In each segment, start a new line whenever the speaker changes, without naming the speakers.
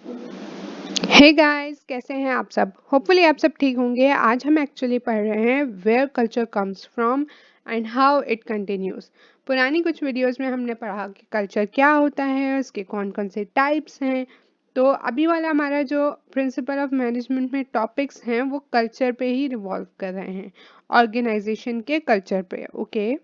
Hey guys, कैसे हैं आप सब? होपफुली आप सब ठीक होंगे। आज हम एक्चुअली पढ़ रहे हैं where culture comes from and how it continues. पुरानी कुछ वीडियोस में हमने पढ़ा कि कल्चर क्या होता है, उसके कौन कौन से टाइप्स हैं। तो अभी वाला हमारा जो प्रिंसिपल ऑफ मैनेजमेंट में टॉपिक्स हैं वो कल्चर पे ही रिवॉल्व कर रहे हैं, ऑर्गेनाइजेशन के कल्चर पे। Okay,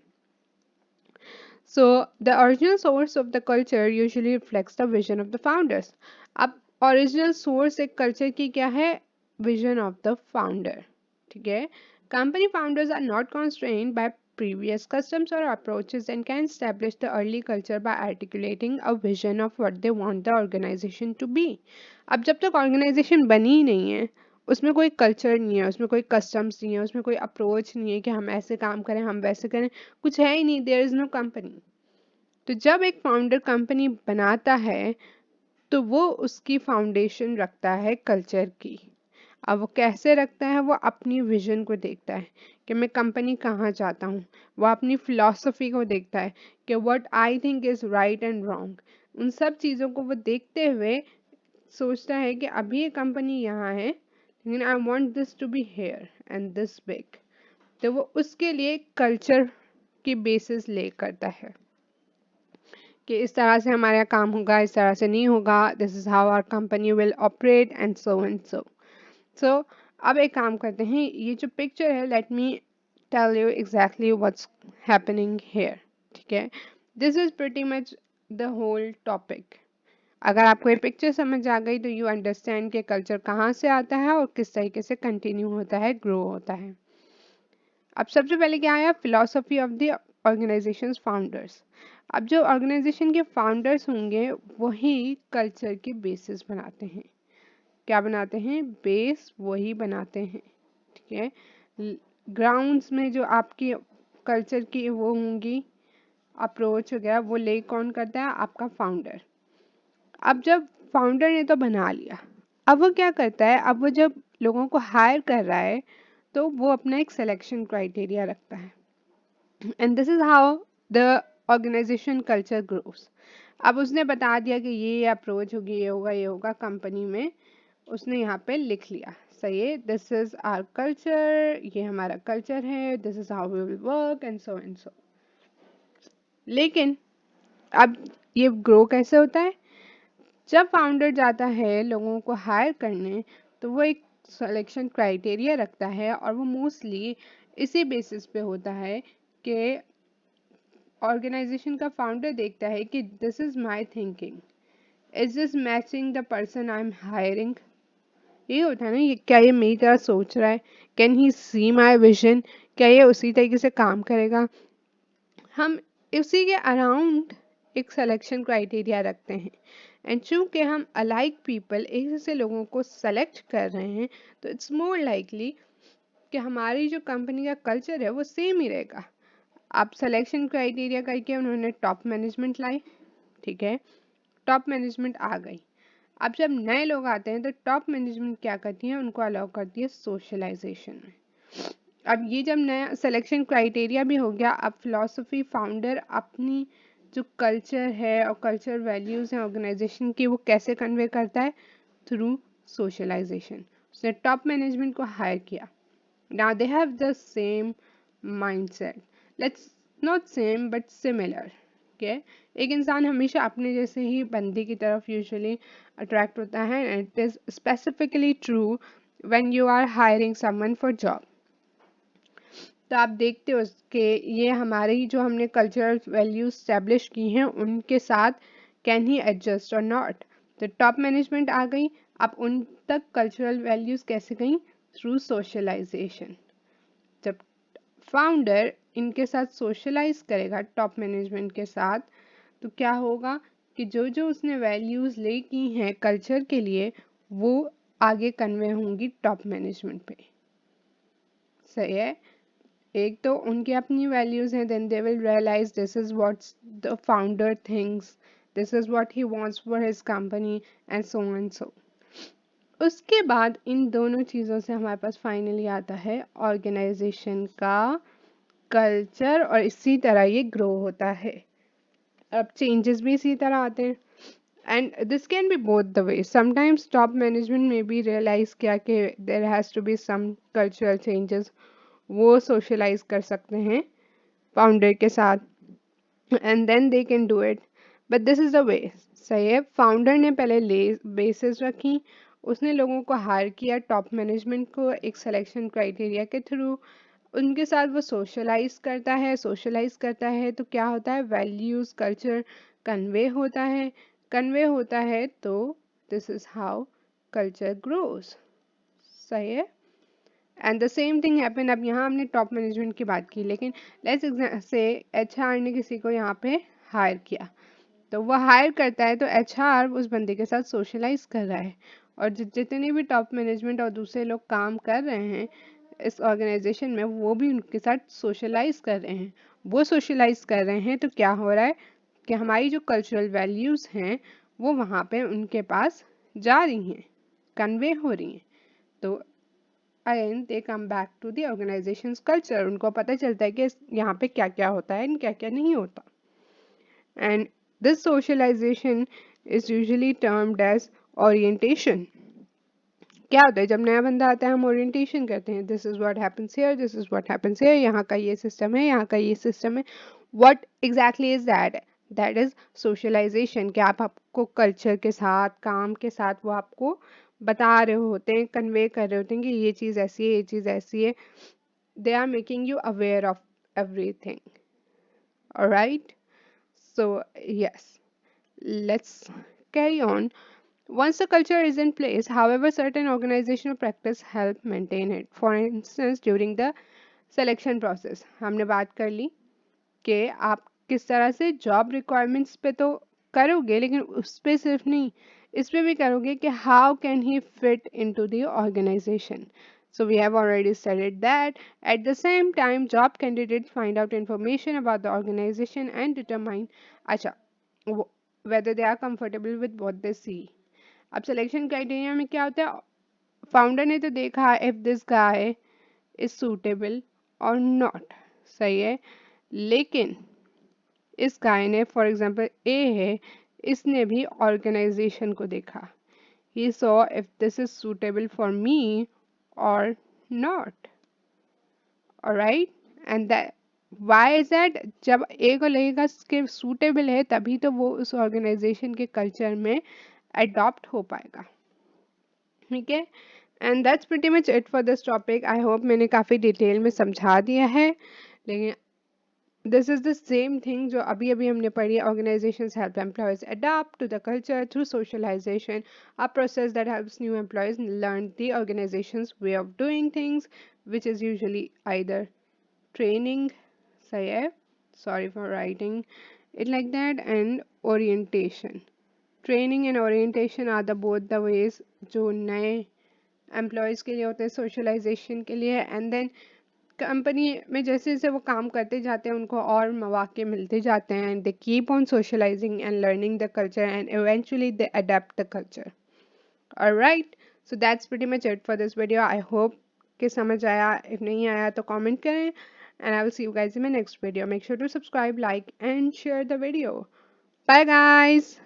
so the original source of the culture usually reflects the vision of the founders. अब ओरिजिनल सोर्स एक कल्चर की क्या है? Vision of the founder. ठीक है, company founders are not constrained by previous customs or approaches and can establish the early culture by articulating a vision of what they want the organization to be. अब जब तक organisation बनी ही नहीं है, उसमें कोई कल्चर नहीं है, उसमें कोई कस्टम्स नहीं है, उसमें कोई अप्रोच नहीं है कि हम ऐसे काम करें, हम वैसे करें, कुछ है ही नहीं, देयर इज नो कंपनी। तो जब एक फाउंडर कंपनी बनाता है तो वो उसकी फाउंडेशन रखता है कल्चर की। अब वो कैसे रखता है? वो अपनी विजन को देखता है कि मैं कंपनी कहाँ चाहता हूँ। वो अपनी फिलॉसफी को देखता है कि what I think is right and wrong. उन सब चीज़ों को वो देखते हुए सोचता है कि अभी ये कंपनी यहाँ है, लेकिन I want this to be here and this big. तो वो उसके लिए कल्चर की बेसिस ले करता है कि इस तरह से हमारा काम होगा, इस तरह से नहीं होगा, this is how our company will operate and so. So अब एक काम करते हैं, ये जो पिक्चर है, let me tell you exactly what's happening here. ठीक है, this is pretty much the whole topic. अगर आपको ये पिक्चर समझ आ गई तो यू अंडरस्टैंड कि कल्चर कहाँ से आता है और किस तरीके से कंटिन्यू होता है, ग्रो होता है। अब सबसे पहले क्या आया? Philosophy of the organisation founders. अब जो ऑर्गेनाइजेशन के फाउंडर्स होंगे वही कल्चर की बेसिस बनाते हैं। क्या बनाते हैं? बेस वही बनाते हैं। ठीक है, ग्राउंड्स में जो आपकी कल्चर की वो होंगी, अप्रोच वगैरह, वो ले कौन करता है? आपका फाउंडर। अब जब फाउंडर ने तो बना लिया, अब वो क्या करता है? अब वो जब लोगों को हायर कर रहा है तो वो अपना एक सिलेक्शन क्राइटेरिया रखता है, and this is how the organisation culture grows. अब उसने बता दिया कि ये अप्रोच होगी, ये होगा, ये होगा कंपनी में। उसने यहाँ पे लिख लिया, सही है, दिस इज आवर कल्चर, ये हमारा कल्चर है, this is how we will work and so. लेकिन अब ये ग्रो कैसे होता है? जब फाउंडर जाता है लोगों को हायर करने तो वो एक सिलेक्शन क्राइटेरिया रखता है, और वो मोस्टली इसी बेसिस पे होता है कि ऑर्गेनाइजेशन का फाउंडर देखता है कि this is my thinking, is this matching the person I am hiring. ये होता है ना, ये क्या ये मेरी तरह सोच रहा है? Can he see my vision? क्या ये उसी तरीके से काम करेगा? हम उसी के अराउंड एक सिलेक्शन क्राइटेरिया रखते हैं, एंड चूंकि हम अलाइक पीपल, एक जैसे लोगों को सेलेक्ट कर रहे हैं, तो इट्स मोर लाइकली कि हमारी जो कंपनी का कल्चर है वो सेम ही रहेगा। आप सिलेक्शन क्राइटेरिया करके उन्होंने टॉप मैनेजमेंट लाई। ठीक है, टॉप मैनेजमेंट आ गई। अब जब नए लोग आते हैं तो टॉप मैनेजमेंट क्या करती है? उनको अलाउ करती है सोशलाइजेशन में। अब ये जब नया सिलेक्शन क्राइटेरिया भी हो गया, अब फिलॉसफी फाउंडर अपनी जो कल्चर है और कल्चर वैल्यूज हैं ऑर्गेनाइजेशन की, वो कैसे कन्वे करता है? Through socialisation. उसने टॉप मैनेजमेंट को हायर किया। Now they have the same mindset, let's not same but similar. Okay, एक इंसान हमेशा अपने जैसे ही बंदी की तरफ यूजुअली अट्रैक्ट होता है, and it is specifically true when you are hiring someone for job. तो आप देखते हो कि ये हमारी जो हमने कल्चरल वैल्यूज स्टैब्लिश की हैं उनके साथ कैन ही एडजस्ट और नॉट। तो टॉप मैनेजमेंट आ गई, अब उन तक कल्चरल वैल्यूज कैसे गई? Through socialisation. जब फाउंडर इनके साथ सोशलाइज करेगा टॉप मैनेजमेंट के साथ, तो क्या होगा कि जो जो उसने वैल्यूज ले की हैं कल्चर के लिए, वो आगे कन्वे होंगी टॉप मैनेजमेंट पे। सही है, एक तो उनकी अपनी वैल्यूज हैं, then they will realise this is what's the founder thinks, this is what he wants for his company and so. उसके बाद इन दोनों चीज़ों से हमारे पास फाइनली आता है ऑर्गेनाइजेशन का कल्चर, और इसी तरह ये ग्रो होता है। अब चेंजेस भी इसी तरह आते हैं। And this can be both the way. Sometimes top management may be realize क्या कि there has to be some cultural changes, वो socialize कर सकते हैं founder के साथ, and then they can do it. But this is the way. सही है, फाउंडर ने पहले ले बेसिस रखी, उसने लोगों को हायर किया टॉप मैनेजमेंट को एक सिलेक्शन क्राइटेरिया के थ्रू, उनके साथ वो सोशलाइज करता है तो क्या होता है, वैल्यूज कल्चर कन्वे होता है तो this is how culture grows. सही है। And the same thing happen, अब यहाँ हमने टॉप मैनेजमेंट की बात की, लेकिन लेट्स से एचआर ने किसी को यहाँ पे हायर किया, तो वो हायर करता है तो एचआर उस बंदे के साथ सोशलाइज कर रहा है, और जितने भी टॉप मैनेजमेंट और दूसरे लोग काम कर रहे हैं इस ऑर्गेनाइजेशन में, वो भी उनके साथ सोशलाइज कर रहे हैं। वो सोशलाइज कर रहे हैं तो क्या हो रहा है कि हमारी जो कल्चरल वैल्यूज़ हैं वो वहाँ पे उनके पास जा रही हैं, कन्वे हो रही हैं। तो again they come back to the organisation's culture, उनको पता चलता है कि यहाँ पे क्या क्या होता है क्या क्या नहीं होता। And this socialisation is usually termed as orientation. क्या होता है जब नया बंदा आता है हम ओरिएंटेशन करते हैं, this is what happens here, this is what happens here, यहाँ का ये सिस्टम है, यहाँ का ये सिस्टम है। What exactly is that? That is socialisation. कि आपको कल्चर के साथ काम के साथ वो आपको बता रहे होते हैं, कन्वे कर रहे होते हैं कि ये चीज़ ऐसी है, ये चीज़ ऐसी है। They are making you aware of everything. Alright, so yes, let's carry on. Once the culture is in place, however, certain organizational practice help maintain it. For instance, during the selection process, हमने बात कर ली कि आप किस तरह से job requirements पे तो करोगे, लेकिन उस पे सिर्फ नहीं, इस पे भी करोगे कि how can he fit into the organisation. So we have already studied that. At the same time, job candidates find out information about the organization and determine अच्छा whether they are comfortable with what they see. अब selection criteria में क्या होता है, founder ने तो देखा if this guy is suitable और नॉट। सही है, लेकिन इस गाय ने फॉर एग्जांपल ए है, इसने भी ऑर्गेनाइजेशन को देखा, he saw if this is suitable for me और not. Alright, and that why is that, जब ए को लगेगा कि सूटेबल है तभी तो वो उस ऑर्गेनाइजेशन के कल्चर में अडॉप्ट हो पाएगा। ठीक है, and that's pretty much it for this topic. I hope मैंने काफ़ी डिटेल में समझा दिया है, लेकिन this is the same thing जो अभी अभी हमने पढ़ी। Organisations help employees adopt to the culture through socialisation, a process that helps new employees learn the organisation's way of doing things, which is usually either training, सही है, sorry for writing it like that, and orientation. Training and orientation are the both the ways जो नए employees के लिए होते हैं socialisation के लिए। एंड देन कंपनी में जैसे जैसे वो काम करते जाते हैं उनको और मौके मिलते जाते हैं, and they keep on socialising and learning the culture and eventually they adapt the culture. Alright, so that's pretty much it for this video. I hope कि समझ आया, इफ नहीं आया तो कमेंट करें, and I will see you guys in my next video. Make sure to subscribe, like and share the video. Bye guys.